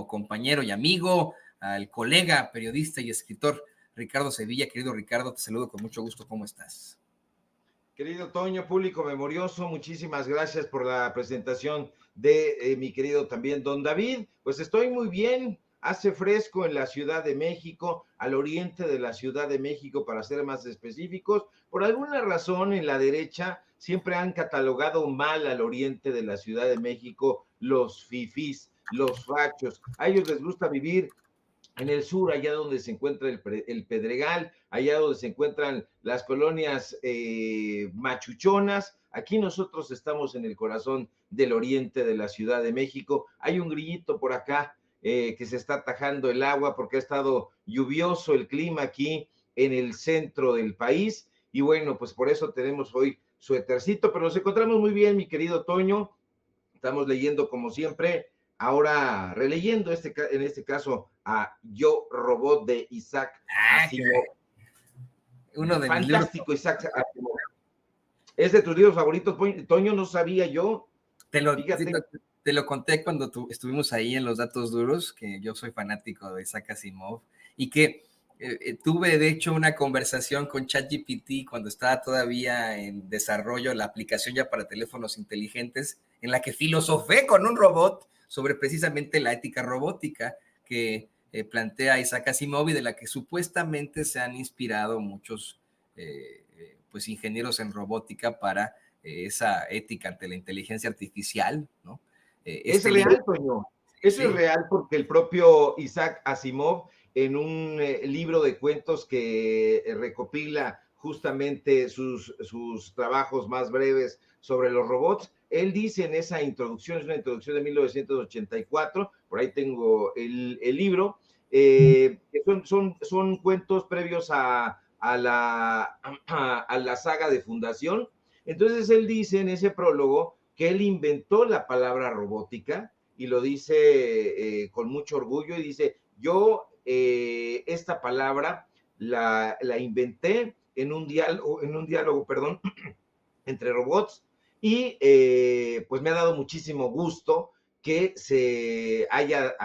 queridísimo compañero y amigo, al colega, periodista y escritor Ricardo Sevilla. Querido Ricardo, te saludo con mucho gusto. ¿Cómo estás? Querido Toño, público memorioso, muchísimas gracias por la presentación de mi querido también don David. Pues estoy muy bien, hace fresco en la Ciudad de México, al oriente de la Ciudad de México, para ser más específicos. Por alguna razón en la derecha siempre han catalogado mal al oriente de la Ciudad de México los fifís, los fachos. A ellos les gusta vivir en el sur, allá donde se encuentra el Pedregal, allá donde se encuentran las colonias machuchonas. Aquí nosotros estamos en el corazón del oriente de la Ciudad de México. Hay un grillito por acá que se está atajando el agua porque ha estado lluvioso el clima aquí en el centro del país. Y bueno, pues por eso tenemos hoy suétercito, pero nos encontramos muy bien, mi querido Toño. Estamos leyendo como siempre, ahora releyendo en este caso a Yo Robot de Isaac Asimov. Uno de Fantástico, mis libros. Isaac Asimov. ¿Es de tus libros favoritos, Toño? No sabía yo. Te lo conté cuando estuvimos ahí en Los Datos Duros, que yo soy fanático de Isaac Asimov y que tuve de hecho una conversación con ChatGPT cuando estaba todavía en desarrollo la aplicación ya para teléfonos inteligentes, en la que filosofé con un robot sobre precisamente la ética robótica que plantea Isaac Asimov y de la que supuestamente se han inspirado muchos pues ingenieros en robótica para esa ética ante la inteligencia artificial, ¿no? Es real, Toño. Eso sí. Es real porque el propio Isaac Asimov, en un libro de cuentos que recopila justamente sus trabajos más breves sobre los robots, él dice en esa introducción, es una introducción de 1984, por ahí tengo el libro, son cuentos previos a la saga de Fundación. Entonces él dice en ese prólogo que él inventó la palabra robótica y lo dice con mucho orgullo y dice, yo esta palabra la inventé en un diálogo, perdón, entre robots y pues me ha dado muchísimo gusto que se haya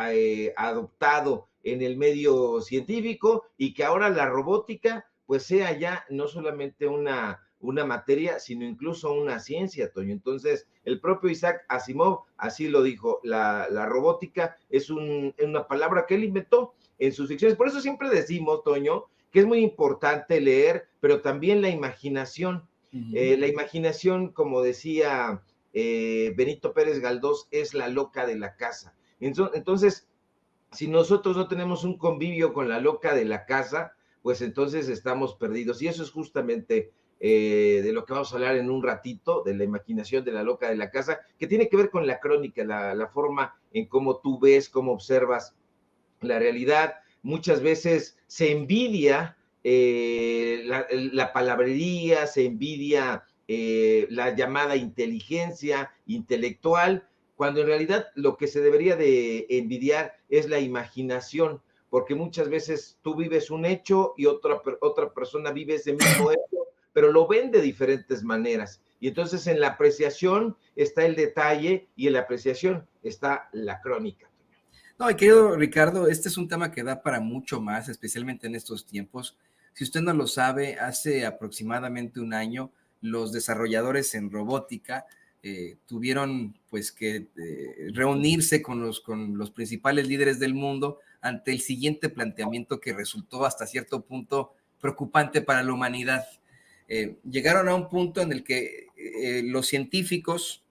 adoptado en el medio científico y que ahora la robótica pues sea ya no solamente una materia, sino incluso una ciencia, Toño. Entonces, el propio Isaac Asimov así lo dijo, la robótica es una palabra que él inventó en sus ficciones. Por eso siempre decimos, Toño, que es muy importante leer, pero también la imaginación. La imaginación, como decía Benito Pérez Galdós, es la loca de la casa. Entonces, si nosotros no tenemos un convivio con la loca de la casa, pues entonces estamos perdidos. Y eso es justamente de lo que vamos a hablar en un ratito, de la imaginación de la loca de la casa, que tiene que ver con la crónica, la forma en cómo tú ves, cómo observas la realidad. Muchas veces se envidia la palabrería, se envidia la llamada inteligencia intelectual, cuando en realidad lo que se debería de envidiar es la imaginación, porque muchas veces tú vives un hecho y otra persona vive ese mismo hecho, pero lo ven de diferentes maneras. Y entonces en la apreciación está el detalle y en la apreciación está la crónica. No, y querido Ricardo, este es un tema que da para mucho más, especialmente en estos tiempos. Si usted no lo sabe, hace aproximadamente un año, los desarrolladores en robótica tuvieron pues que reunirse con los principales líderes del mundo ante el siguiente planteamiento que resultó hasta cierto punto preocupante para la humanidad. Llegaron a un punto en el que los científicos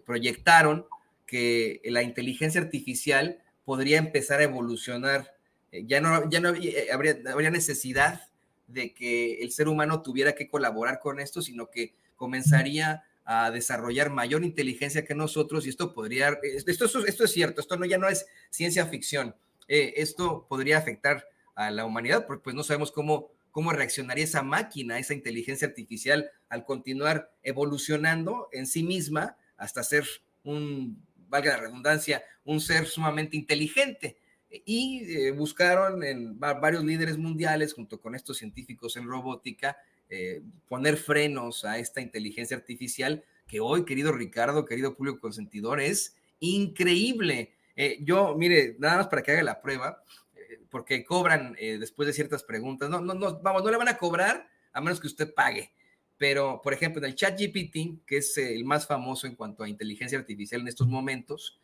proyectaron que la inteligencia artificial podría empezar a evolucionar. Ya no habría necesidad de que el ser humano tuviera que colaborar con esto, sino que comenzaría a desarrollar mayor inteligencia que nosotros y esto podría, esto es cierto, esto ya no es ciencia ficción, esto podría afectar a la humanidad porque pues no sabemos cómo reaccionaría esa máquina, esa inteligencia artificial al continuar evolucionando en sí misma hasta ser valga la redundancia, un ser sumamente inteligente. Y buscaron en varios líderes mundiales, junto con estos científicos en robótica, poner frenos a esta inteligencia artificial que hoy, querido Ricardo, querido público consentidor, es increíble. Yo, mire, nada más para que haga la prueba, porque cobran después de ciertas preguntas. Vamos, no le van a cobrar a menos que usted pague. Pero, por ejemplo, en el ChatGPT, que es el más famoso en cuanto a inteligencia artificial en estos momentos,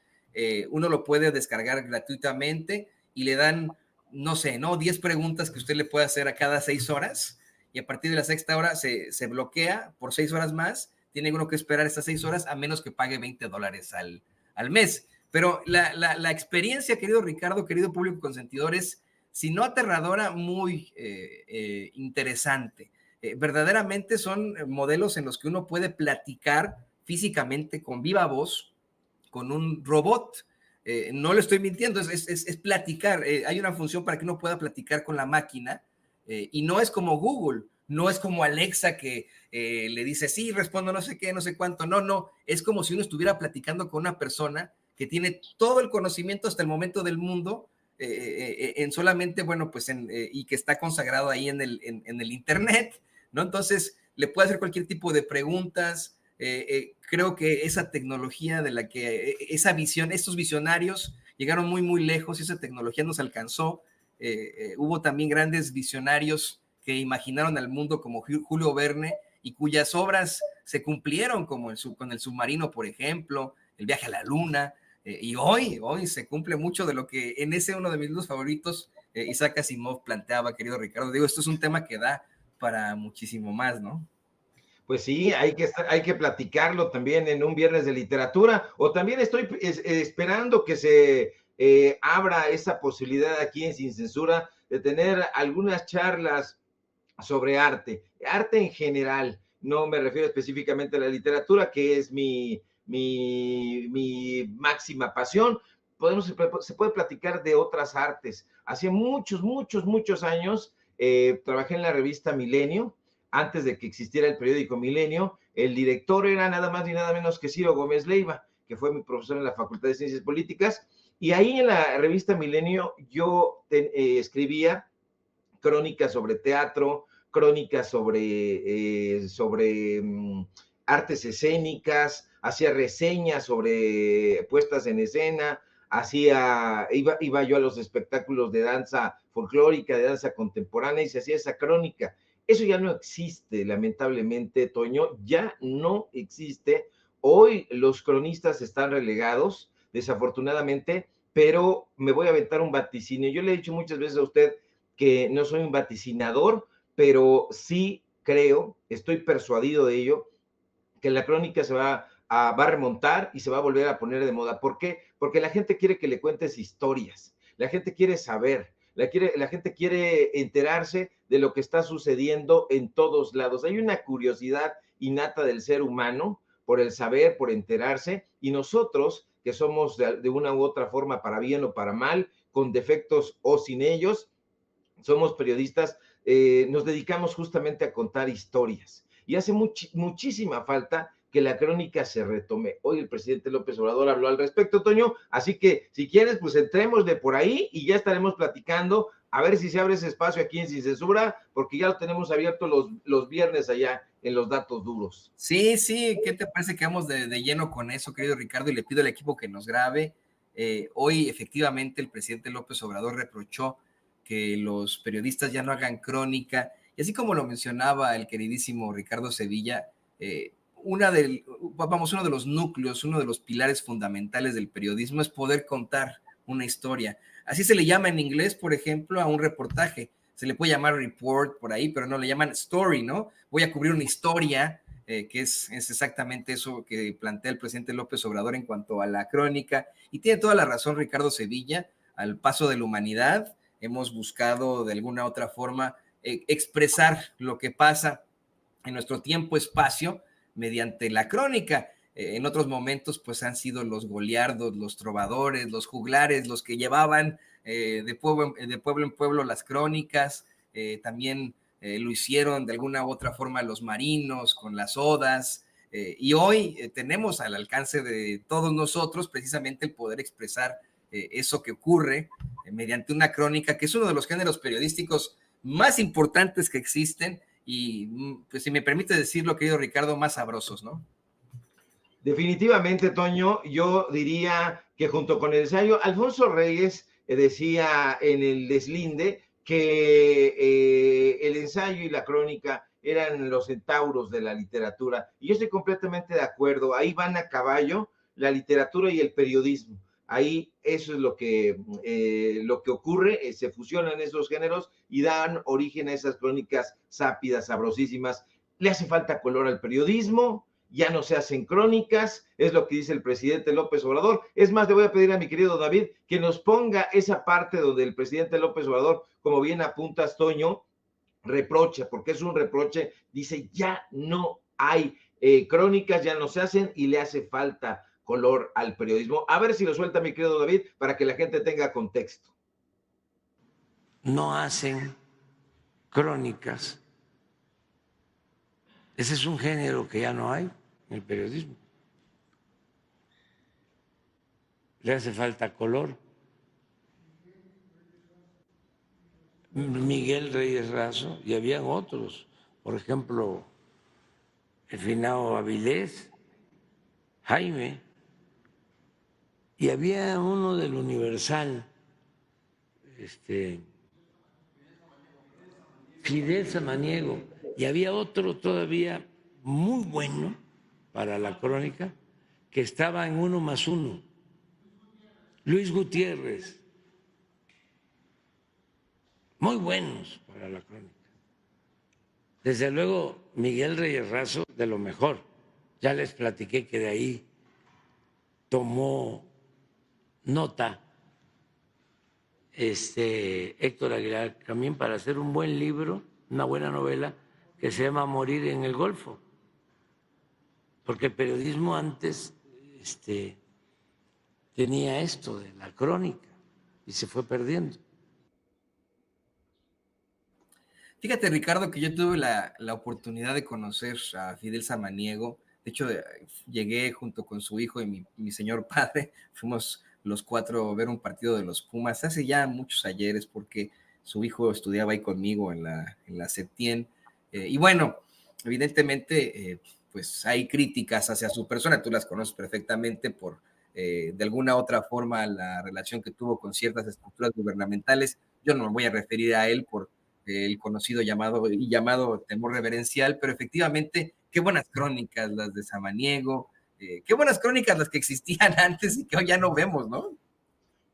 uno lo puede descargar gratuitamente y le dan, no sé, 10 preguntas que usted le puede hacer a cada 6 horas, y a partir de la sexta hora se bloquea por 6 horas más. Tiene uno que esperar estas 6 horas a menos que pague $20 al mes. Pero la experiencia, querido Ricardo, querido público consentidor, es, si no aterradora, muy interesante. Verdaderamente son modelos en los que uno puede platicar físicamente con viva voz con un robot. No le estoy mintiendo, es platicar. Hay una función para que uno pueda platicar con la máquina, y no es como Google, no es como Alexa que le dice, sí, respondo no sé qué, no sé cuánto. No, es como si uno estuviera platicando con una persona que tiene todo el conocimiento hasta el momento del mundo, en solamente, bueno, pues y que está consagrado ahí en el internet, ¿no? Entonces, le puede hacer cualquier tipo de preguntas. Creo que esa tecnología de la que, esa visión, estos visionarios llegaron muy, muy lejos y esa tecnología nos alcanzó. Hubo también grandes visionarios que imaginaron al mundo como Julio Verne y cuyas obras se cumplieron, como con el submarino, por ejemplo, el viaje a la luna. Y hoy se cumple mucho de lo que en ese uno de mis libros favoritos, Isaac Asimov planteaba, querido Ricardo. Digo, esto es un tema que da para muchísimo más, ¿no? Pues sí, hay que platicarlo también en un viernes de literatura, o también estoy esperando que se abra esa posibilidad aquí en Sin Censura de tener algunas charlas sobre arte en general. No me refiero específicamente a la literatura, que es mi máxima pasión. Se puede platicar de otras artes. Hace muchos años trabajé en la revista Milenio, antes de que existiera el periódico Milenio. El director era nada más ni nada menos que Ciro Gómez Leiva, que fue mi profesor en la Facultad de Ciencias Políticas, y ahí en la revista Milenio yo escribía crónicas sobre teatro, crónicas sobre artes escénicas, hacía reseñas sobre puestas en escena, iba yo a los espectáculos de danza folclórica, de danza contemporánea, y se hacía esa crónica. Eso ya no existe, lamentablemente, Toño, ya no existe. Hoy los cronistas están relegados, desafortunadamente, pero me voy a aventar un vaticinio. Yo le he dicho muchas veces a usted que no soy un vaticinador, pero sí creo, estoy persuadido de ello, que la crónica se va a remontar y se va a volver a poner de moda. ¿Por qué? Porque la gente quiere que le cuentes historias, la gente quiere saber, la gente quiere enterarse de lo que está sucediendo en todos lados. Hay una curiosidad innata del ser humano por el saber, por enterarse, y nosotros, que somos de una u otra forma, para bien o para mal, con defectos o sin ellos, somos periodistas, nos dedicamos justamente a contar historias. Y hace muchísima falta que la crónica se retome. Hoy el presidente López Obrador habló al respecto, Toño, así que si quieres, pues entremos de por ahí y ya estaremos platicando, a ver si se abre ese espacio aquí en Sin Censura, porque ya lo tenemos abierto los viernes allá en los datos duros. Sí, ¿qué te parece que vamos de lleno con eso, querido Ricardo? Y le pido al equipo que nos grabe. Hoy, efectivamente, el presidente López Obrador reprochó que los periodistas ya no hagan crónica, y así como lo mencionaba el queridísimo Ricardo Sevilla, uno de los núcleos, uno de los pilares fundamentales del periodismo es poder contar una historia. Así se le llama en inglés, por ejemplo, a un reportaje. Se le puede llamar report por ahí, pero no le llaman story, ¿no? Voy a cubrir una historia, que es exactamente eso que plantea el presidente López Obrador en cuanto a la crónica. Y tiene toda la razón Ricardo Sevilla. Al paso de la humanidad hemos buscado de alguna otra forma expresar lo que pasa en nuestro tiempo-espacio mediante la crónica. En otros momentos pues han sido los goliardos, los trovadores, los juglares, los que llevaban de pueblo en pueblo las crónicas. También lo hicieron de alguna u otra forma los marinos con las odas, y hoy tenemos al alcance de todos nosotros precisamente el poder expresar eso que ocurre mediante una crónica, que es uno de los géneros periodísticos más importantes que existen y, pues, si me permite decirlo, querido Ricardo, más sabrosos, ¿no? Definitivamente, Toño, yo diría que junto con el ensayo, Alfonso Reyes decía en el deslinde que el ensayo y la crónica eran los centauros de la literatura, y yo estoy completamente de acuerdo. Ahí van a caballo la literatura y el periodismo. Ahí eso es lo que ocurre, se fusionan esos géneros y dan origen a esas crónicas sápidas, sabrosísimas. Le hace falta color al periodismo, ya no se hacen crónicas, es lo que dice el presidente López Obrador. Es más, le voy a pedir a mi querido David que nos ponga esa parte donde el presidente López Obrador, como bien apuntas, Toño, reprocha, porque es un reproche, dice, ya no hay crónicas, ya no se hacen y le hace falta color al periodismo. A ver si lo suelta mi querido David para que la gente tenga contexto. No hacen crónicas. Ese es un género que ya no hay en el periodismo. Le hace falta color. Miguel Reyes Razo, y habían otros, por ejemplo, el finado Avilés, Jaime, y había uno del Universal, Fidel Samaniego, y había otro todavía muy bueno para la crónica, que estaba en 1+1, Luis Gutiérrez, muy buenos para la crónica. Desde luego, Miguel Reyes Razo, de lo mejor. Ya les platiqué que de ahí tomó nota Héctor Aguilar Camín para hacer un buen libro, una buena novela que se llama Morir en el Golfo, porque el periodismo antes tenía esto de la crónica y se fue perdiendo. Fíjate, Ricardo, que yo tuve la oportunidad de conocer a Fidel Samaniego. De hecho, llegué junto con su hijo y mi señor padre. Fuimos los cuatro a ver un partido de los Pumas hace ya muchos ayeres, porque su hijo estudiaba ahí conmigo en la Septien. Y bueno, evidentemente, pues hay críticas hacia su persona. Tú las conoces perfectamente por, de alguna otra forma, la relación que tuvo con ciertas estructuras gubernamentales. Yo no me voy a referir a él por el conocido llamado temor reverencial, pero efectivamente, qué buenas crónicas las de Samaniego, qué buenas crónicas las que existían antes y que hoy ya no vemos, ¿no?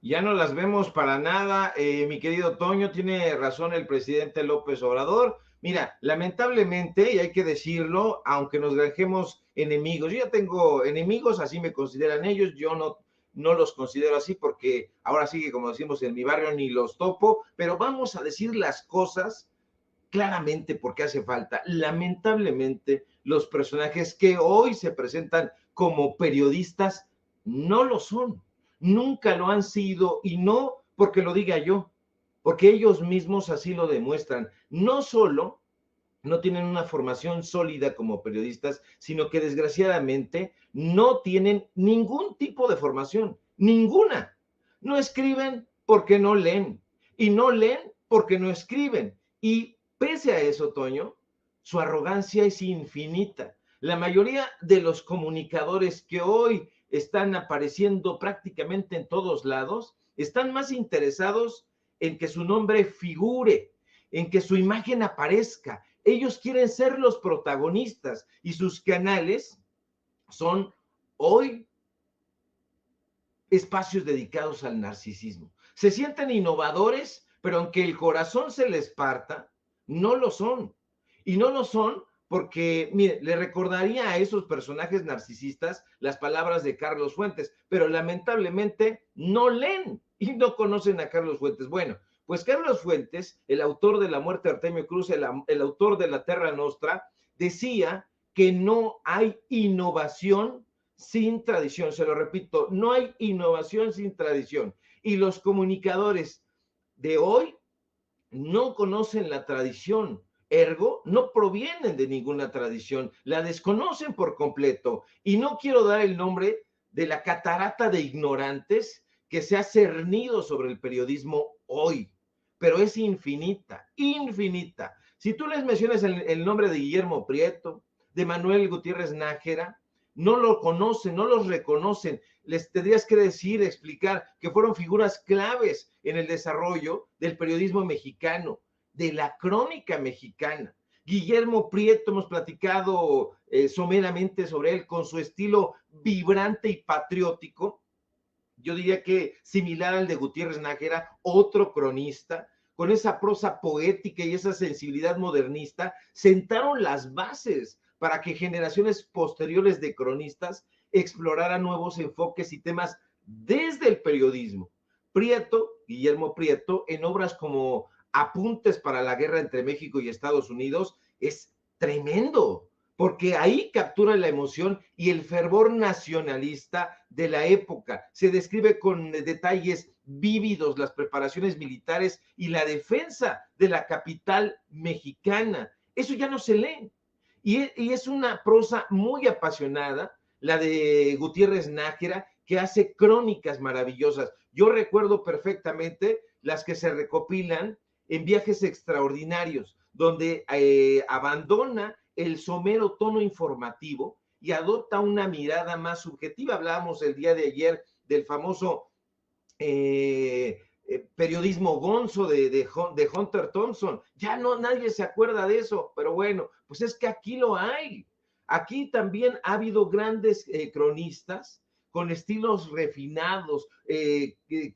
Ya no las vemos para nada, mi querido Toño, tiene razón el presidente López Obrador. Mira, lamentablemente, y hay que decirlo, aunque nos granjemos enemigos, yo ya tengo enemigos, así me consideran ellos, yo no los considero así porque ahora sí que, como decimos en mi barrio, ni los topo, pero vamos a decir las cosas claramente porque hace falta. Lamentablemente, los personajes que hoy se presentan como periodistas no lo son, nunca lo han sido, y no porque lo diga yo, porque ellos mismos así lo demuestran. No solo no tienen una formación sólida como periodistas, sino que desgraciadamente no tienen ningún tipo de formación, ninguna. No escriben porque no leen, y no leen porque no escriben. Y pese a eso, Toño, su arrogancia es infinita. La mayoría de los comunicadores que hoy están apareciendo prácticamente en todos lados están más interesados en que su nombre figure, en que su imagen aparezca. Ellos quieren ser los protagonistas y sus canales son hoy espacios dedicados al narcisismo. Se sienten innovadores, pero aunque el corazón se les parta, no lo son. Y no lo son porque, mire, le recordaría a esos personajes narcisistas las palabras de Carlos Fuentes, pero lamentablemente no leen y no conocen a Carlos Fuentes. Bueno, pues Carlos Fuentes, el autor de La muerte de Artemio Cruz, el autor de La Terra Nostra, decía que no hay innovación sin tradición. Se lo repito, no hay innovación sin tradición. Y los comunicadores de hoy no conocen la tradición, ergo no provienen de ninguna tradición, la desconocen por completo. Y no quiero dar el nombre de la catarata de ignorantes que se ha cernido sobre el periodismo hoy, pero es infinita, infinita. Si tú les mencionas el nombre de Guillermo Prieto, de Manuel Gutiérrez Nájera, no lo conocen, no los reconocen. Les tendrías que decir, explicar que fueron figuras claves en el desarrollo del periodismo mexicano, de la crónica mexicana. Guillermo Prieto, hemos platicado someramente sobre él, con su estilo vibrante y patriótico. Yo diría que similar al de Gutiérrez Nájera, otro cronista, con esa prosa poética y esa sensibilidad modernista, sentaron las bases para que generaciones posteriores de cronistas exploraran nuevos enfoques y temas desde el periodismo. Prieto, Guillermo Prieto, en obras como Apuntes para la guerra entre México y Estados Unidos, es tremendo, porque ahí captura la emoción y el fervor nacionalista de la época. Se describe con detalles vívidos las preparaciones militares y la defensa de la capital mexicana. Eso ya no se lee. Y es una prosa muy apasionada, la de Gutiérrez Nájera, que hace crónicas maravillosas. Yo recuerdo perfectamente las que se recopilan en Viajes Extraordinarios, donde abandona el somero tono informativo y adopta una mirada más subjetiva. Hablábamos el día de ayer del famoso periodismo gonzo de Hunter Thompson. Ya no, nadie se acuerda de eso, pero bueno, pues es que aquí lo hay. Aquí también ha habido grandes cronistas con estilos refinados,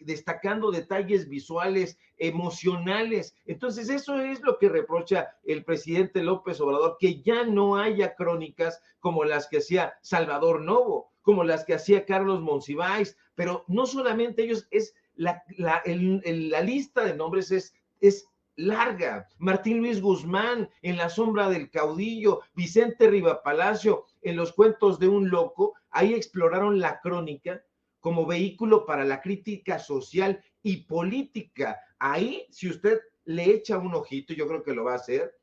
destacando detalles visuales, emocionales. Entonces, eso es lo que reprocha el presidente López Obrador, que ya no haya crónicas como las que hacía Salvador Novo, como las que hacía Carlos Monsiváis, pero no solamente ellos, es la lista de nombres es larga. Martín Luis Guzmán en La sombra del caudillo, Vicente Rivapalacio en Los cuentos de un loco. Ahí exploraron la crónica como vehículo para la crítica social y política. Ahí, si usted le echa un ojito, yo creo que lo va a hacer,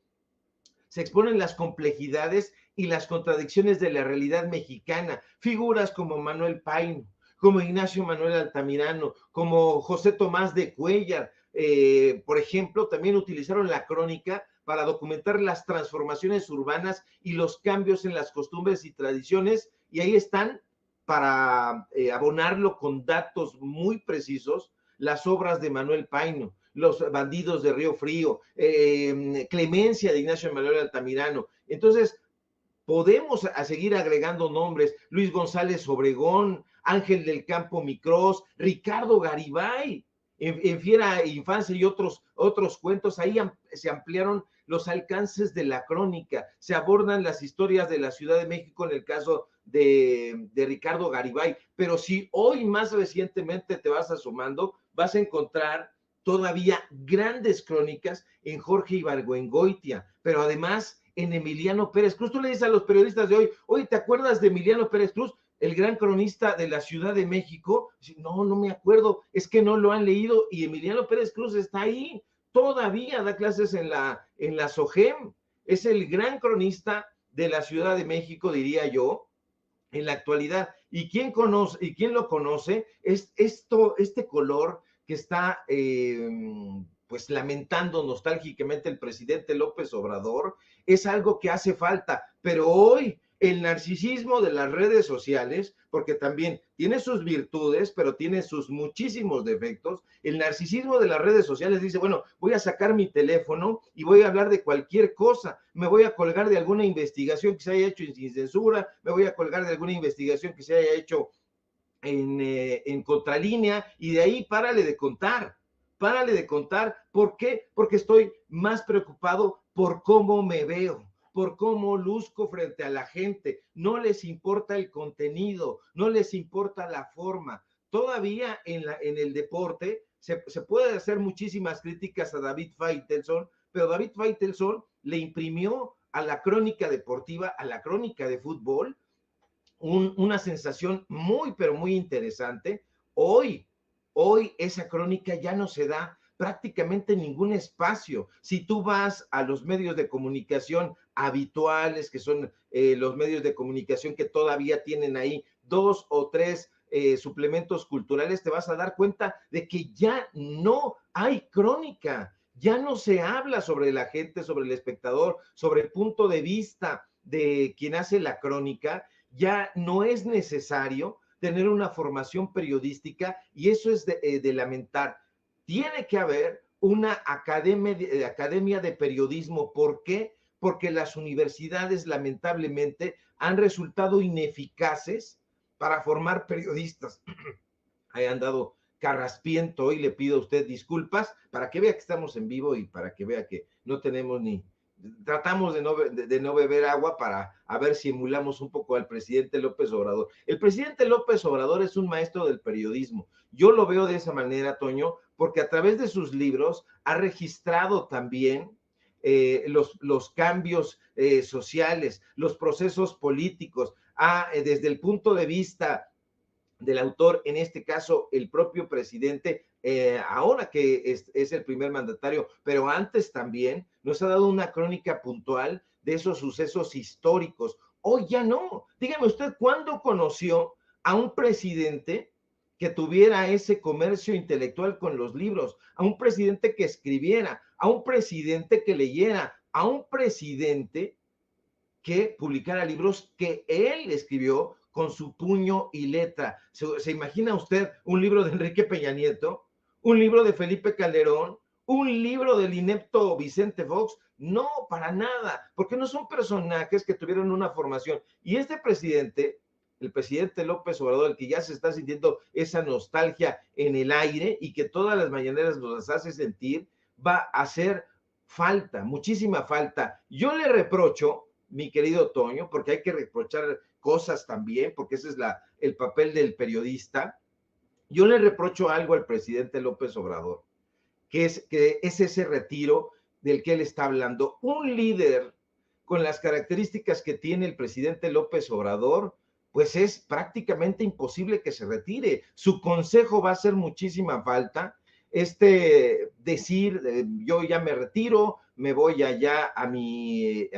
se exponen las complejidades y las contradicciones de la realidad mexicana. Figuras como Manuel Paino, como Ignacio Manuel Altamirano, como José Tomás de Cuéllar, por ejemplo, también utilizaron la crónica para documentar las transformaciones urbanas y los cambios en las costumbres y tradiciones, y ahí están para abonarlo con datos muy precisos, las obras de Manuel Paino, Los bandidos de Río Frío, Clemencia de Ignacio Manuel Altamirano. Entonces, podemos seguir agregando nombres: Luis González Obregón, Ángel del Campo Micrós, Ricardo Garibay, en Fiera Infancia y otros cuentos. Ahí se ampliaron los alcances de la crónica, se abordan las historias de la Ciudad de México en el caso de Ricardo Garibay, pero si hoy más recientemente te vas asomando, vas a encontrar todavía grandes crónicas en Jorge Ibargüengoitia, pero además en Emiliano Pérez Cruz. Tú le dices a los periodistas de hoy, oye, ¿te acuerdas de Emiliano Pérez Cruz, el gran cronista de la Ciudad de México? No, no me acuerdo, es que no lo han leído, y Emiliano Pérez Cruz está ahí, todavía da clases en la SOGEM, es el gran cronista de la Ciudad de México, diría yo, en la actualidad. ¿Y quién lo conoce? Es este color que está pues lamentando nostálgicamente el presidente López Obrador, es algo que hace falta. Pero hoy el narcisismo de las redes sociales, porque también tiene sus virtudes, pero tiene sus muchísimos defectos, el narcisismo de las redes sociales dice, bueno, voy a sacar mi teléfono y voy a hablar de cualquier cosa, me voy a colgar de alguna investigación que se haya hecho sin censura, me voy a colgar de alguna investigación que se haya hecho en contralínea, y de ahí párale de contar. ¿Por qué? Porque estoy más preocupado por cómo me veo, por cómo luzco frente a la gente. No les importa el contenido, no les importa la forma. Todavía en el deporte se puede hacer muchísimas críticas a David Faitelson, pero David Faitelson le imprimió a la crónica deportiva, a la crónica de fútbol, una sensación muy, pero muy interesante. Hoy esa crónica ya no se da prácticamente en ningún espacio. Si tú vas a los medios de comunicación habituales, que son los medios de comunicación que todavía tienen ahí 2 o 3 suplementos culturales, te vas a dar cuenta de que ya no hay crónica, ya no se habla sobre la gente, sobre el espectador, sobre el punto de vista de quien hace la crónica. ya no es necesario tener una formación periodística y eso es de lamentar. Tiene que haber una academia de periodismo. ¿Por qué? Porque las universidades lamentablemente han resultado ineficaces para formar periodistas. He andado carraspiento y le pido a usted disculpas para que vea que estamos en vivo y para que vea que no tenemos ni, tratamos de no beber agua para a ver si emulamos un poco al presidente López Obrador. El presidente López Obrador es un maestro del periodismo. Yo lo veo de esa manera, Toño, porque a través de sus libros ha registrado también los cambios sociales, los procesos políticos, desde el punto de vista del autor, en este caso el propio presidente, ahora que es el primer mandatario, pero antes también nos ha dado una crónica puntual de esos sucesos históricos. Hoy ya no. Dígame usted, ¿cuándo conoció a un presidente que tuviera ese comercio intelectual con los libros, a un presidente que escribiera, a un presidente que leyera, a un presidente que publicara libros que él escribió con su puño y letra? ¿Se imagina usted un libro de Enrique Peña Nieto, un libro de Felipe Calderón, un libro del inepto Vicente Fox? No, para nada, porque no son personajes que tuvieron una formación. Y este presidente, el presidente López Obrador, el que ya se está sintiendo esa nostalgia en el aire y que todas las mañaneras nos hace sentir, va a hacer falta, muchísima falta. Yo le reprocho, mi querido Toño, porque hay que reprochar cosas también, porque ese es el papel del periodista. Yo le reprocho algo al presidente López Obrador, que es ese retiro del que él está hablando. Un líder con las características que tiene el presidente López Obrador, pues es prácticamente imposible que se retire. Su consejo va a hacer muchísima falta. Decir, yo ya me retiro, me voy allá a mi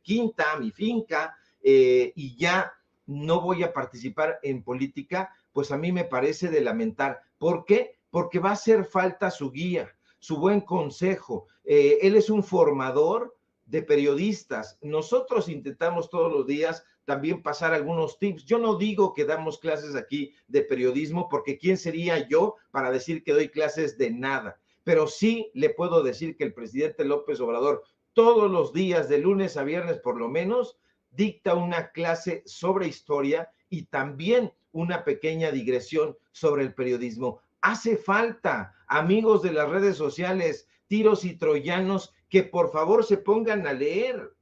quinta, a mi finca, y ya no voy a participar en política, pues a mí me parece de lamentar. ¿Por qué? Porque va a hacer falta su guía, su buen consejo. Él es un formador de periodistas. Nosotros intentamos todos los días también pasar algunos tips. Yo no digo que damos clases aquí de periodismo, porque ¿quién sería yo para decir que doy clases de nada? Pero sí le puedo decir que el presidente López Obrador todos los días, de lunes a viernes por lo menos, dicta una clase sobre historia y también una pequeña digresión sobre el periodismo. Hace falta, amigos de las redes sociales, tiros y troyanos, que por favor se pongan a leer.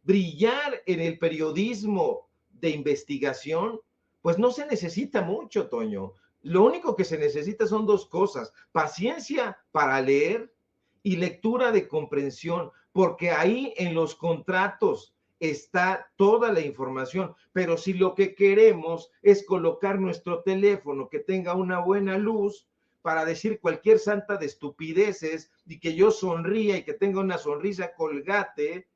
Brillar en el periodismo de investigación, pues no se necesita mucho, Toño. Lo único que se necesita son dos cosas: paciencia para leer y lectura de comprensión, porque ahí en los contratos está toda la información. Pero si lo que queremos es colocar nuestro teléfono que tenga una buena luz para decir cualquier santa de estupideces y que yo sonría y que tenga una sonrisa colgate,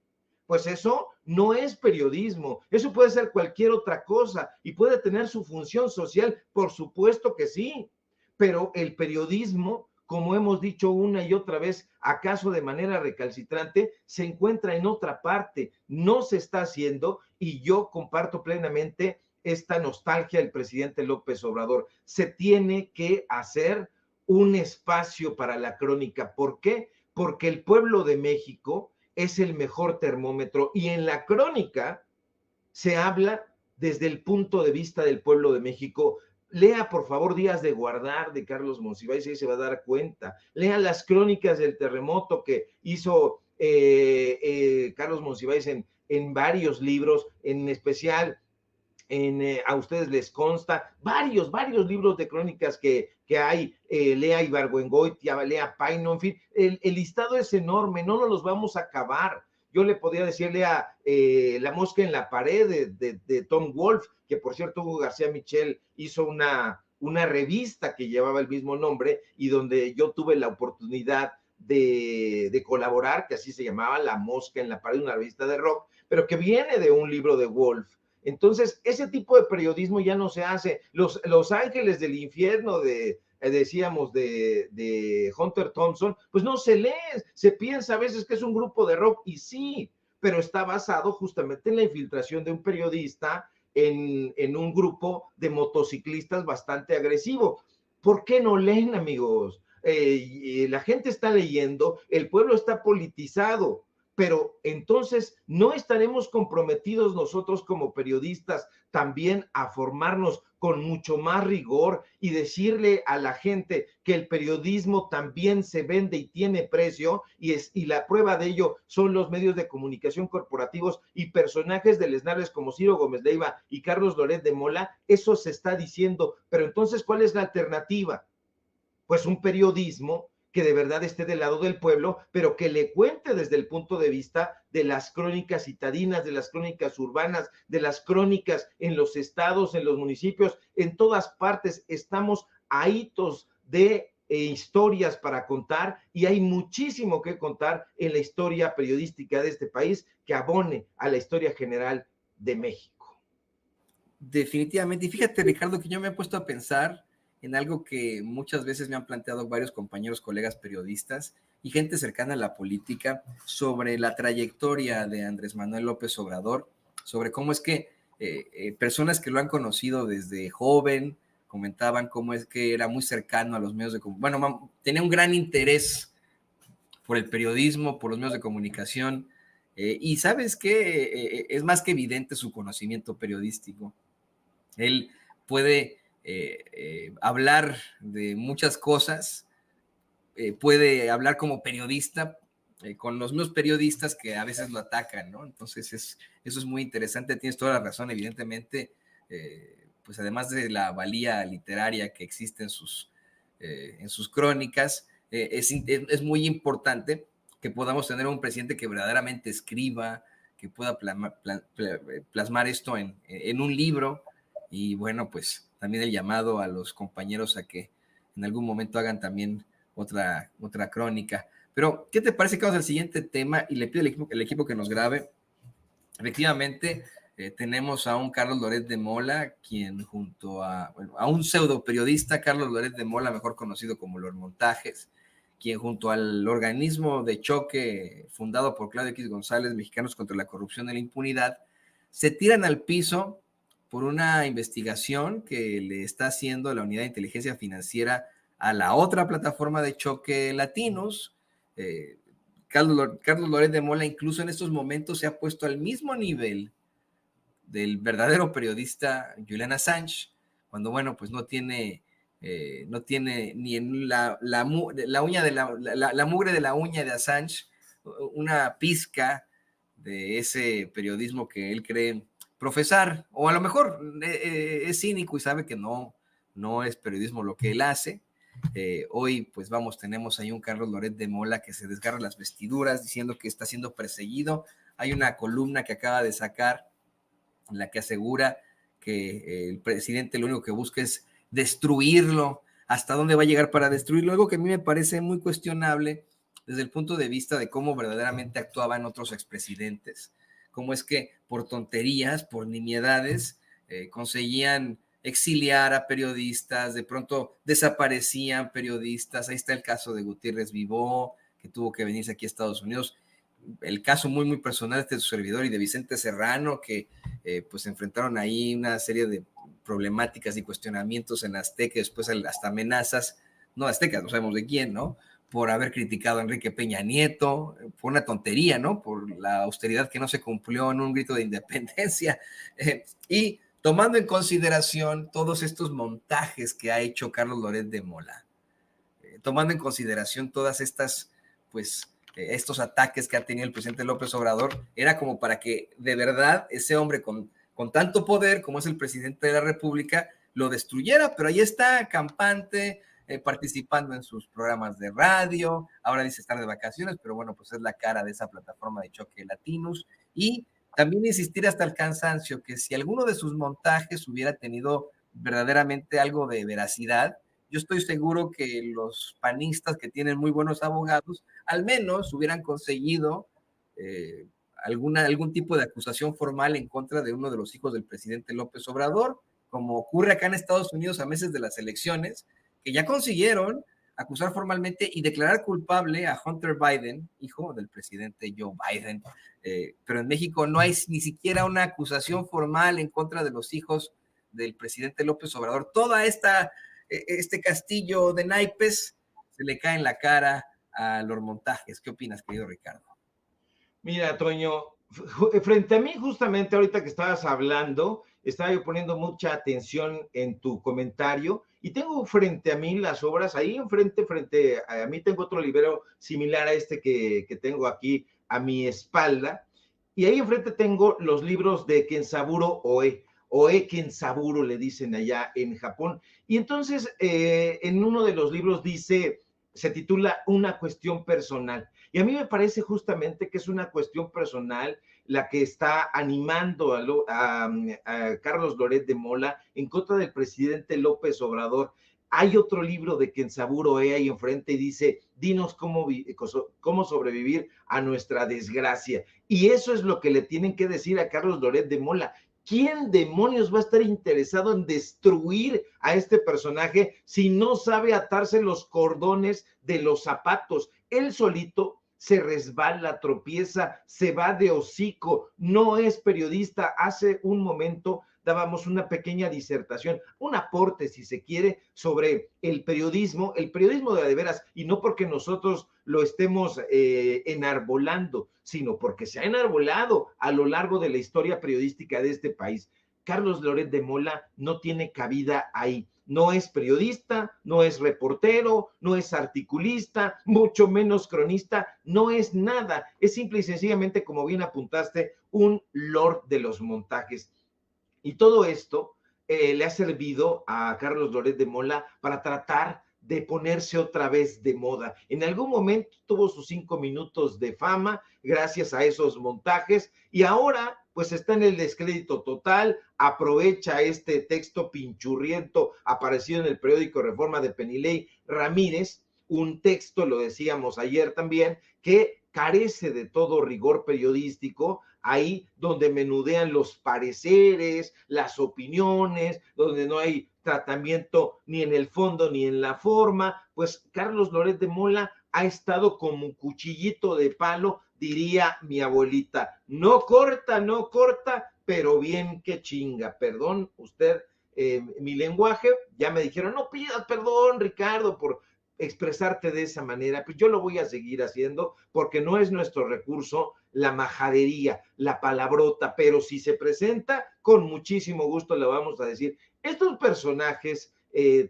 pues eso no es periodismo. Eso puede ser cualquier otra cosa y puede tener su función social, por supuesto que sí, pero el periodismo, como hemos dicho una y otra vez, acaso de manera recalcitrante, se encuentra en otra parte, no se está haciendo, y yo comparto plenamente esta nostalgia del presidente López Obrador. Se tiene que hacer un espacio para la crónica. ¿Por qué? Porque el pueblo de México es el mejor termómetro, y en la crónica se habla desde el punto de vista del pueblo de México. Lea, por favor, Días de Guardar de Carlos Monsiváis, y ahí se va a dar cuenta. Lea las crónicas del terremoto que hizo Carlos Monsiváis en varios libros, en especial a ustedes les consta, varios libros de crónicas que hay. Lea Ibargüengoitia, lea Paino, en fin, el listado es enorme, no nos los vamos a acabar. Yo le podría decirle a La Mosca en la Pared de Tom Wolfe, que por cierto Hugo García Michel hizo una revista que llevaba el mismo nombre y donde yo tuve la oportunidad de colaborar, que así se llamaba, La Mosca en la Pared, una revista de rock, pero que viene de un libro de Wolfe. Entonces, ese tipo de periodismo ya no se hace. Los Ángeles del Infierno decíamos, de Hunter Thompson, pues no se lee, se piensa a veces que es un grupo de rock, y sí, pero está basado justamente en la infiltración de un periodista en un grupo de motociclistas bastante agresivo. ¿Por qué no leen, amigos? La gente está leyendo, el pueblo está politizado, pero entonces no estaremos comprometidos nosotros como periodistas también a formarnos con mucho más rigor y decirle a la gente que el periodismo también se vende y tiene precio, y la prueba de ello son los medios de comunicación corporativos y personajes deleznables como Ciro Gómez Leiva y Carlos Loret de Mola. Eso se está diciendo, pero entonces, ¿cuál es la alternativa? Pues un periodismo que de verdad esté del lado del pueblo, pero que le cuente desde el punto de vista de las crónicas citadinas, de las crónicas urbanas, de las crónicas en los estados, en los municipios, en todas partes. Estamos a hitos de historias para contar, y hay muchísimo que contar en la historia periodística de este país que abone a la historia general de México. Definitivamente. Y fíjate, Ricardo, que yo me he puesto a pensar en algo que muchas veces me han planteado varios compañeros, colegas periodistas y gente cercana a la política sobre la trayectoria de Andrés Manuel López Obrador, sobre cómo es que personas que lo han conocido desde joven comentaban cómo es que era muy cercano a los medios de comunicación. Bueno, tenía un gran interés por el periodismo, por los medios de comunicación, y sabes que es más que evidente su conocimiento periodístico. Él puede hablar de muchas cosas, puede hablar como periodista con los mismos periodistas que a veces lo atacan, ¿no? Entonces eso es muy interesante, tienes toda la razón, evidentemente, pues además de la valía literaria que existe en sus crónicas, es muy importante que podamos tener un presidente que verdaderamente escriba, que pueda plasmar esto en un libro. Y bueno, pues también el llamado a los compañeros a que en algún momento hagan también otra crónica. Pero, ¿qué te parece que vamos al siguiente tema? Y le pido al equipo que nos grabe. Efectivamente, tenemos a un Carlos Loret de Mola, quien junto a un pseudo periodista, Carlos Loret de Mola, mejor conocido como Los Montajes, quien junto al organismo de choque fundado por Claudio X González, Mexicanos contra la Corrupción y la Impunidad, se tiran al piso por una investigación que le está haciendo la Unidad de Inteligencia Financiera a la otra plataforma de choque Latinos. Carlos Loret de Mola incluso en estos momentos se ha puesto al mismo nivel del verdadero periodista Julian Assange, cuando bueno, pues no tiene ni en la uña de la mugre de la uña de Assange una pizca de ese periodismo que él cree profesar, o a lo mejor es cínico y sabe que no es periodismo lo que él hace. Hoy pues tenemos ahí un Carlos Loret de Mola que se desgarra las vestiduras diciendo que está siendo perseguido. Hay una columna que acaba de sacar en la que asegura que el presidente lo único que busca es destruirlo. ¿Hasta dónde va a llegar para destruirlo? Algo que a mí me parece muy cuestionable desde el punto de vista de cómo verdaderamente actuaban otros expresidentes. Cómo es que por tonterías, por nimiedades, conseguían exiliar a periodistas, de pronto desaparecían periodistas. Ahí está el caso de Gutiérrez Vivó, que tuvo que venirse aquí a Estados Unidos. El caso muy, muy personal de su servidor y de Vicente Serrano, que pues enfrentaron ahí una serie de problemáticas y cuestionamientos en Azteca, después hasta amenazas, no Azteca, no sabemos de quién, ¿no? Por haber criticado a Enrique Peña Nieto, por una tontería, ¿no? Por la austeridad que no se cumplió en un grito de independencia. Y tomando en consideración todos estos montajes que ha hecho Carlos Loret de Mola, tomando en consideración todas estas, pues, estos ataques que ha tenido el presidente López Obrador, era como para que de verdad ese hombre con tanto poder como es el presidente de la República lo destruyera, pero ahí está campante, participando en sus programas de radio, ahora dice estar de vacaciones, pero bueno, pues es la cara de esa plataforma de choque Latinos, y también insistir hasta el cansancio que si alguno de sus montajes hubiera tenido verdaderamente algo de veracidad, yo estoy seguro que los panistas que tienen muy buenos abogados, al menos hubieran conseguido algún tipo de acusación formal en contra de uno de los hijos del presidente López Obrador, como ocurre acá en Estados Unidos a meses de las elecciones, que ya consiguieron acusar formalmente y declarar culpable a Hunter Biden, hijo del presidente Joe Biden. Pero en México no hay ni siquiera una acusación formal en contra de los hijos del presidente López Obrador. Toda este castillo de naipes se le cae en la cara a los montajes. ¿Qué opinas, querido Ricardo? Mira, Toño, frente a mí, justamente ahorita que estabas hablando, estaba yo poniendo mucha atención en tu comentario y tengo frente a mí las obras, ahí frente a mí tengo otro libro similar a este que tengo aquí a mi espalda, y ahí enfrente tengo los libros de Kenzaburo Oe Kenzaburo le dicen allá en Japón, y entonces en uno de los libros se titula Una cuestión personal. Y a mí me parece justamente que es una cuestión personal la que está animando a Carlos Loret de Mola en contra del presidente López Obrador. Hay otro libro de Kenzaburo ahí enfrente y dice, dinos cómo sobrevivir a nuestra desgracia. Y eso es lo que le tienen que decir a Carlos Loret de Mola. ¿Quién demonios va a estar interesado en destruir a este personaje si no sabe atarse los cordones de los zapatos? Él solito se resbala, tropieza, se va de hocico, no es periodista. Hace un momento dábamos una pequeña disertación, un aporte, si se quiere, sobre el periodismo de veras, y no porque nosotros lo estemos enarbolando, sino porque se ha enarbolado a lo largo de la historia periodística de este país. Carlos Loret de Mola no tiene cabida ahí. No es periodista, no es reportero, no es articulista, mucho menos cronista, no es nada. Es simple y sencillamente, como bien apuntaste, un lord de los montajes. Y todo esto le ha servido a Carlos Loret de Mola para tratar de ponerse otra vez de moda. En algún momento tuvo sus 5 minutos de fama gracias a esos montajes y ahora pues está en el descrédito total, aprovecha este texto pinchurriento aparecido en el periódico Reforma de Penilei Ramírez, un texto, lo decíamos ayer también, que carece de todo rigor periodístico, ahí donde menudean los pareceres, las opiniones, donde no hay tratamiento ni en el fondo ni en la forma. Pues Carlos Loret de Mola ha estado como un cuchillito de palo, diría mi abuelita. No corta, pero bien que chinga. Perdón, usted, mi lenguaje, ya me dijeron, no pidas perdón, Ricardo, por expresarte de esa manera. Pues yo lo voy a seguir haciendo porque no es nuestro recurso la majadería, la palabrota, pero si se presenta, con muchísimo gusto le vamos a decir. Estos personajes,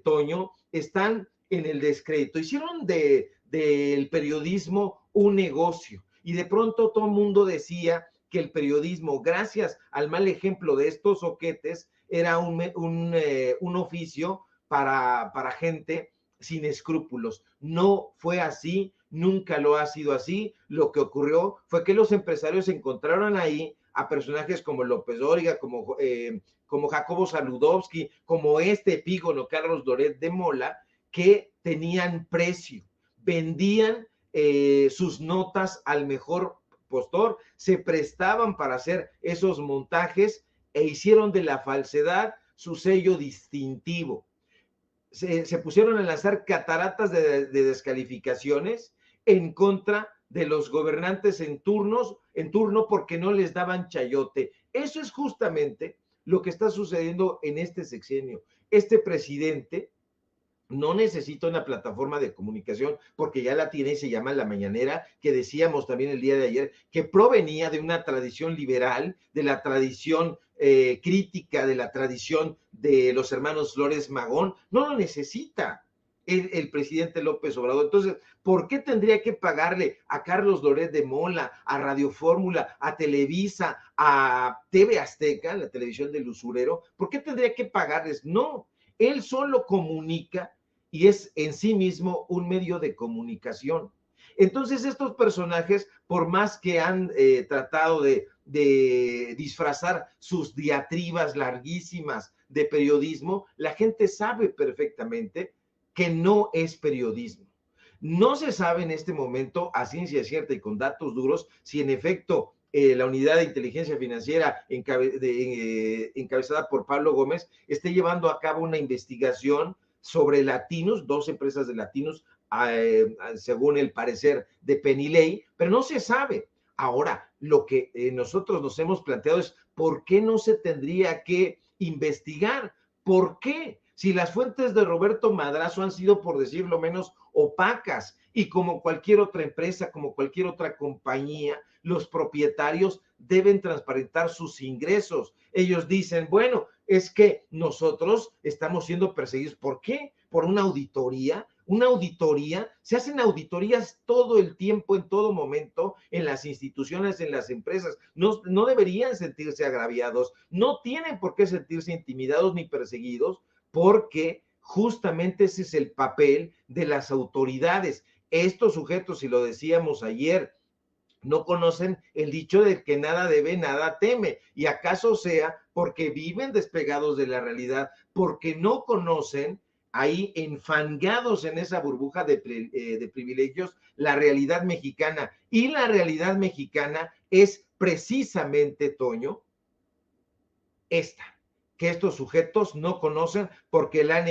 Toño, están en el descrédito. Hicieron del periodismo un negocio y de pronto todo el mundo decía que el periodismo, gracias al mal ejemplo de estos oquetes, era un oficio para gente sin escrúpulos. No fue así, nunca lo ha sido así. Lo que ocurrió fue que los empresarios encontraron ahí a personajes como López Dóriga, como Jacobo Saludowski, como este epígono Carlos Loret de Mola, que tenían precio, vendían sus notas al mejor postor, se prestaban para hacer esos montajes e hicieron de la falsedad su sello distintivo. Se pusieron a lanzar cataratas de descalificaciones en contra de los gobernantes en turno porque no les daban chayote. Eso es justamente lo que está sucediendo en este sexenio. Este presidente no necesita una plataforma de comunicación porque ya la tiene y se llama La Mañanera, que decíamos también el día de ayer, que provenía de una tradición liberal, de la tradición crítica, de la tradición de los hermanos Flores Magón. No lo necesita el presidente López Obrador. Entonces, ¿por qué tendría que pagarle a Carlos Loret de Mola, a Radio Fórmula, a Televisa, a TV Azteca, la televisión del usurero? ¿Por qué tendría que pagarles? No, él solo comunica y es en sí mismo un medio de comunicación. Entonces estos personajes, por más que han tratado de disfrazar sus diatribas larguísimas de periodismo, la gente sabe perfectamente que no es periodismo. No se sabe en este momento, a ciencia cierta y con datos duros, si en efecto la unidad de inteligencia financiera encabezada por Pablo Gómez esté llevando a cabo una investigación sobre Latinos, 2 empresas de Latinos según el parecer de Penilei, pero no se sabe. Ahora, lo que nosotros nos hemos planteado es ¿por qué no se tendría que investigar? ¿Por qué? Si las fuentes de Roberto Madrazo han sido, por decirlo menos, opacas, y como cualquier otra empresa, como cualquier otra compañía, los propietarios deben transparentar sus ingresos. Ellos dicen, bueno, es que nosotros estamos siendo perseguidos. ¿Por qué? ¿Por una auditoría? Una auditoría, se hacen auditorías todo el tiempo, en todo momento, en las instituciones, en las empresas. No deberían sentirse agraviados, no tienen por qué sentirse intimidados ni perseguidos, porque justamente ese es el papel de las autoridades. Estos sujetos, y lo decíamos ayer, no conocen el dicho de que nada debe, nada teme, y acaso sea porque viven despegados de la realidad, porque no conocen ahí enfangados en esa burbuja de privilegios la realidad mexicana. Y la realidad mexicana es precisamente, Toño, esta, que estos sujetos no conocen porque la han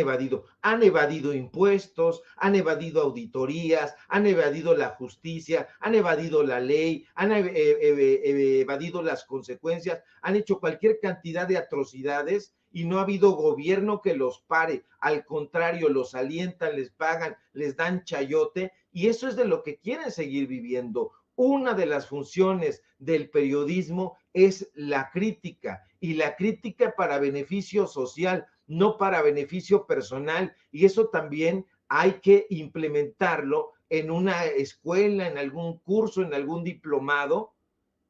evadido impuestos, han evadido auditorías, han evadido la justicia, han evadido la ley, han evadido las consecuencias, han hecho cualquier cantidad de atrocidades y no ha habido gobierno que los pare, al contrario, los alientan, les pagan, les dan chayote, y eso es de lo que quieren seguir viviendo. Una de las funciones del periodismo es la crítica, y la crítica para beneficio social, no para beneficio personal, y eso también hay que implementarlo en una escuela, en algún curso, en algún diplomado,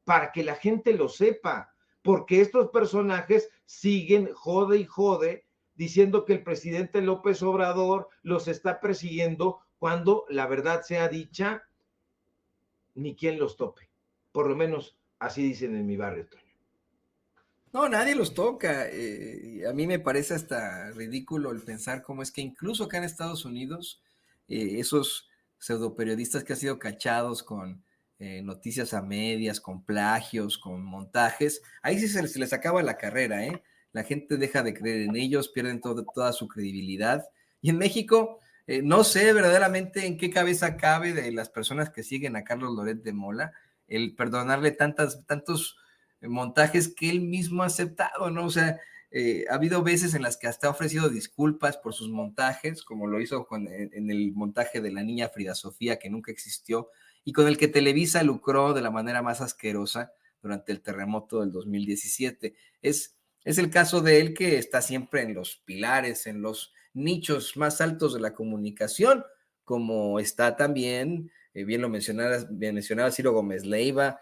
para que la gente lo sepa, porque estos personajes siguen jode y jode diciendo que el presidente López Obrador los está persiguiendo, cuando la verdad sea dicha, ni quien los tope. Por lo menos así dicen en mi barrio, Toño. No, nadie los toca. A mí me parece hasta ridículo el pensar cómo es que incluso acá en Estados Unidos, esos pseudoperiodistas que han sido cachados con noticias a medias, con plagios, con montajes, ahí sí se les acaba la carrera, ¿eh? La gente deja de creer en ellos, pierden toda su credibilidad. Y en México, no sé verdaderamente en qué cabeza cabe de las personas que siguen a Carlos Loret de Mola el perdonarle tantos montajes que él mismo ha aceptado, ¿no? O sea, ha habido veces en las que hasta ha ofrecido disculpas por sus montajes, como lo hizo en el montaje de la niña Frida Sofía, que nunca existió, y con el que Televisa lucró de la manera más asquerosa durante el terremoto del 2017. Es el caso de él, que está siempre en los pilares, en los nichos más altos de la comunicación, como está también, bien lo mencionaba Ciro Gómez Leiva,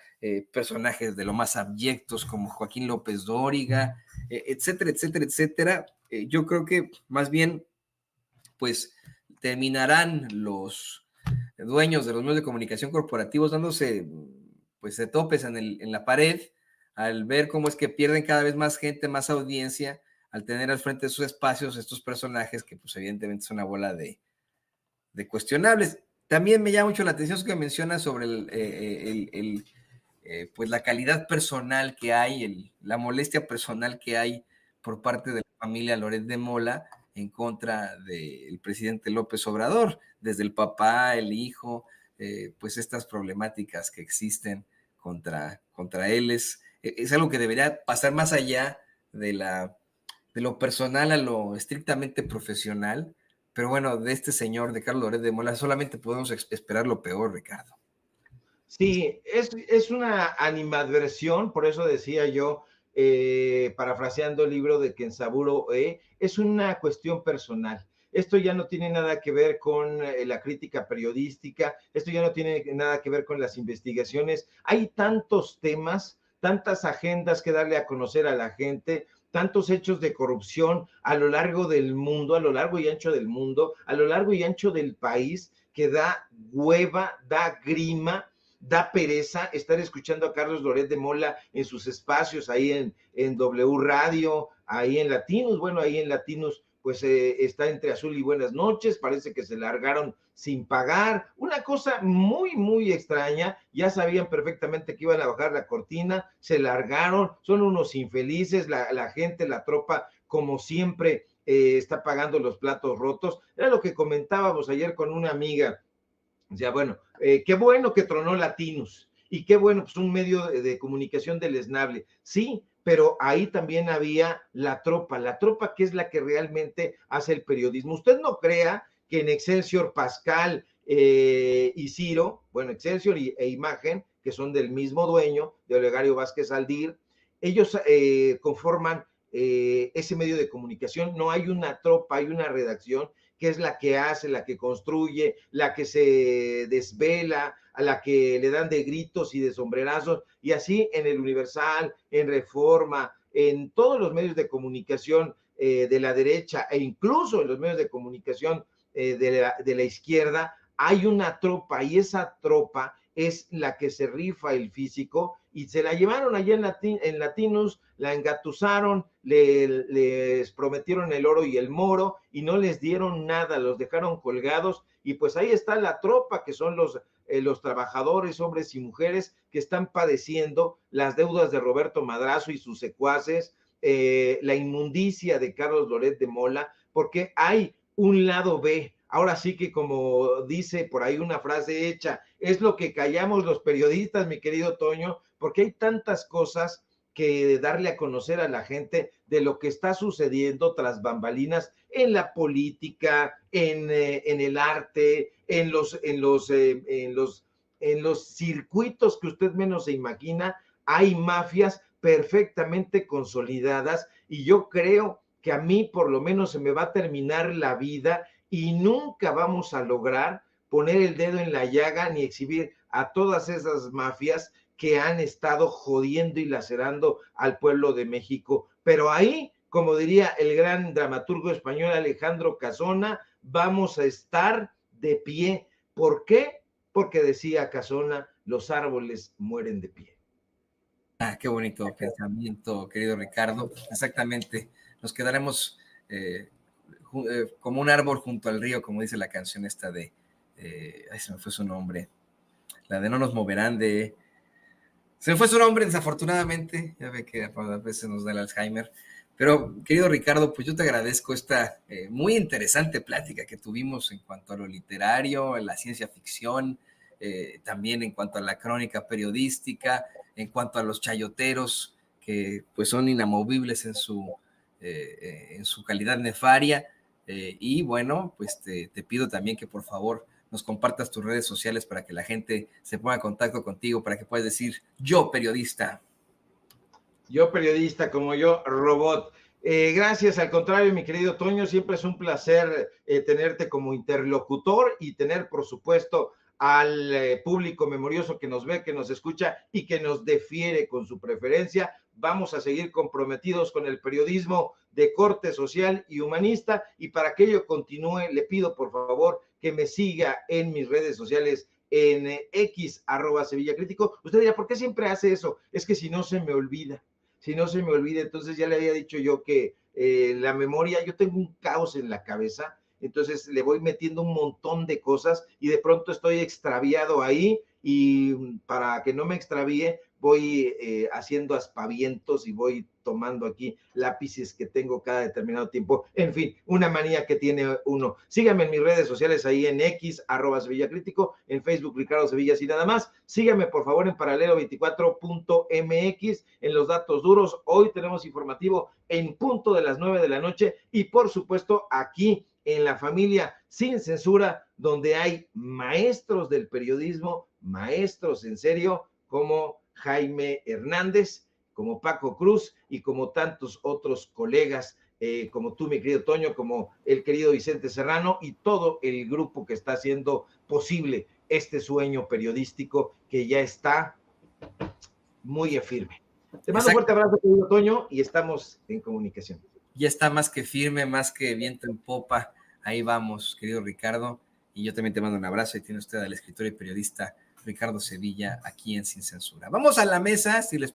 personajes de lo más abyectos como Joaquín López Dóriga, etcétera, etcétera, etcétera. Yo creo que más bien, pues, terminarán los dueños de los medios de comunicación corporativos dándose, pues, de topes en la pared, al ver cómo es que pierden cada vez más gente, más audiencia, al tener al frente de sus espacios estos personajes que, pues, evidentemente son una bola de cuestionables. También me llama mucho la atención que menciona sobre pues la calidad personal que hay, la molestia personal que hay por parte de la familia Loret de Mola en contra del presidente López Obrador, desde el papá, el hijo, pues estas problemáticas que existen contra él es algo que debería pasar más allá de lo personal a lo estrictamente profesional. Pero bueno, de este señor, de Carlos Loret de Mola, solamente podemos esperar lo peor, Ricardo. Sí, es una animadversión, por eso decía yo, parafraseando el libro de Kenzaburo, es una cuestión personal. Esto ya no tiene nada que ver con la crítica periodística, esto ya no tiene nada que ver con las investigaciones. Hay tantos temas, tantas agendas que darle a conocer a la gente, tantos hechos de corrupción a lo largo del mundo, a lo largo y ancho del mundo, a lo largo y ancho del país, que da hueva, da grima, da pereza estar escuchando a Carlos Loret de Mola en sus espacios, ahí en W Radio, ahí en Latinos. Bueno, ahí en Latinos pues está entre Azul y Buenas noches, parece que se largaron sin pagar, una cosa muy, muy extraña. Ya sabían perfectamente que iban a bajar la cortina, se largaron, son unos infelices, la gente, la tropa, como siempre, está pagando los platos rotos. Era lo que comentábamos ayer con una amiga. O sea, bueno, qué bueno que tronó Latinos y qué bueno, pues un medio de comunicación deleznable. Sí, pero ahí también había la tropa que es la que realmente hace el periodismo. Usted no crea que en Excelsior, Pascal y Ciro, bueno, Excelsior e Imagen, que son del mismo dueño, de Olegario Vázquez Aldir, ellos conforman ese medio de comunicación. No hay una tropa, hay una redacción que es la que hace, la que construye, la que se desvela, a la que le dan de gritos y de sombrerazos, y así en el Universal, en Reforma, en todos los medios de comunicación de la derecha e incluso en los medios de comunicación de la izquierda, hay una tropa y esa tropa es la que se rifa el físico y se la llevaron allá en Latinos, la engatusaron, les prometieron el oro y el moro y no les dieron nada, los dejaron colgados y pues ahí está la tropa que son los trabajadores, hombres y mujeres que están padeciendo las deudas de Roberto Madrazo y sus secuaces, la inmundicia de Carlos Loret de Mola, porque hay un lado B. Ahora sí que como dice por ahí una frase hecha, es lo que callamos los periodistas, mi querido Toño, porque hay tantas cosas que darle a conocer a la gente de lo que está sucediendo tras bambalinas en la política, en el arte, en los circuitos que usted menos se imagina. Hay mafias perfectamente consolidadas y yo creo que a mí por lo menos se me va a terminar la vida y nunca vamos a lograr poner el dedo en la llaga ni exhibir a todas esas mafias que han estado jodiendo y lacerando al pueblo de México. Pero ahí, como diría el gran dramaturgo español Alejandro Casona, vamos a estar de pie. ¿Por qué? Porque decía Casona, los árboles mueren de pie. Ah, qué bonito pensamiento, querido Ricardo. Exactamente. Nos quedaremos como un árbol junto al río, como dice la canción esta de, ay, se me fue su nombre, la de No nos moverán de... Se me fue su nombre, desafortunadamente, ya ve que a veces nos da el Alzheimer. Pero, querido Ricardo, pues yo te agradezco esta muy interesante plática que tuvimos en cuanto a lo literario, en la ciencia ficción, también en cuanto a la crónica periodística, en cuanto a los chayoteros, que pues son inamovibles en su calidad nefaria. Y bueno, pues te pido también que por favor nos compartas tus redes sociales para que la gente se ponga en contacto contigo, para que puedas decir, yo periodista. Yo periodista, como yo robot. Gracias, al contrario, mi querido Toño, siempre es un placer tenerte como interlocutor y tener, por supuesto, al público memorioso que nos ve, que nos escucha y que nos defiere con su preferencia. Vamos a seguir comprometidos con el periodismo de corte social y humanista, y para que ello continúe, le pido por favor que me siga en mis redes sociales en X, @Sevilla Crítico. Usted dirá, ¿por qué siempre hace eso? Es que si no se me olvida. Si no se me olvida, entonces ya le había dicho yo que la memoria, yo tengo un caos en la cabeza, entonces le voy metiendo un montón de cosas y de pronto estoy extraviado ahí y para que no me extravíe voy haciendo aspavientos y voy tomando aquí lápices que tengo cada determinado tiempo. En fin, una manía que tiene uno. Síganme en mis redes sociales ahí en X, @Sevilla Crítico, en Facebook Ricardo Sevilla y nada más. Síganme por favor en paralelo24.mx, en los datos duros. Hoy tenemos informativo en punto de las 9 de la noche y por supuesto aquí en La Familia Sin Censura, donde hay maestros del periodismo, maestros en serio, como Jaime Hernández, como Paco Cruz y como tantos otros colegas, como tú, mi querido Toño, como el querido Vicente Serrano y todo el grupo que está haciendo posible este sueño periodístico que ya está muy firme. Te mando un fuerte abrazo, querido Toño, y estamos en comunicación. Ya está más que firme, más que viento en popa. Ahí vamos, querido Ricardo. Y yo también te mando un abrazo. Y tiene usted al escritor y periodista Ricardo Sevilla aquí en Sin Censura. Vamos a la mesa, si les